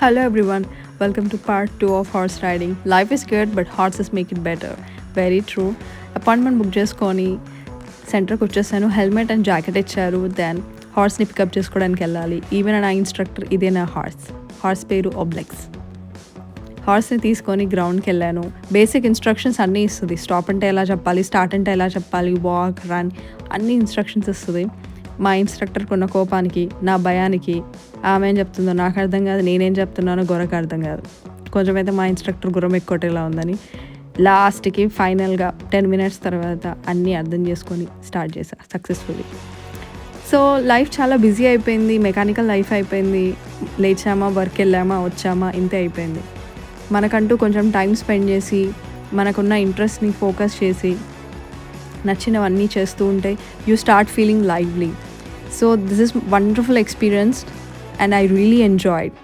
Hello everyone, welcome to part 2 of horse riding. Life is good, but horses make it better. Very true. Appointment book చేసుకొని సెంటర్కి వచ్చేసాను. Helmet and jacket ఇచ్చారు. Then హార్స్ని pickup చేసుకోవడానికి వెళ్ళాలి. Even నా instructor ఇదే నా హార్స్ పేరు ఒబ్లెక్స్. హార్స్ని తీసుకొని గ్రౌండ్కి వెళ్ళాను. బేసిక్ ఇన్స్ట్రక్షన్స్ అన్నీ ఇస్తుంది. స్టాప్ అంటే ఎలా చెప్పాలి, స్టార్ట్ అంటే ఎలా చెప్పాలి, వాక్, రన్ అన్ని ఇన్స్ట్రక్షన్స్ ఇస్తుంది. మా ఇన్స్ట్రక్టర్కి ఉన్న కోపానికి, నా భయానికి ఆమె ఏం చెప్తుందో నాకు అర్థం కాదు, నేనేం చెప్తున్నానో గొర్రెకి అర్థం కాదు. కొంచెం అయితే మా ఇన్స్ట్రక్టర్ గుర్రం ఎక్కువటేలా ఉందని లాస్ట్కి ఫైనల్గా 10 minutes తర్వాత అన్నీ అర్థం చేసుకొని స్టార్ట్ చేశా సక్సెస్ఫుల్లీ. సో లైఫ్ చాలా బిజీ అయిపోయింది, మెకానికల్ లైఫ్ అయిపోయింది. లేచామా, వర్క్ వెళ్ళామా, వచ్చామా, ఇంతే అయిపోయింది. మనకంటూ కొంచెం టైం స్పెండ్ చేసి మనకున్న ఇంట్రెస్ట్ని ఫోకస్ చేసి నచ్చినవన్నీ చేస్తూ ఉంటే you start feeling lively. So this is wonderful experience and I really enjoyed.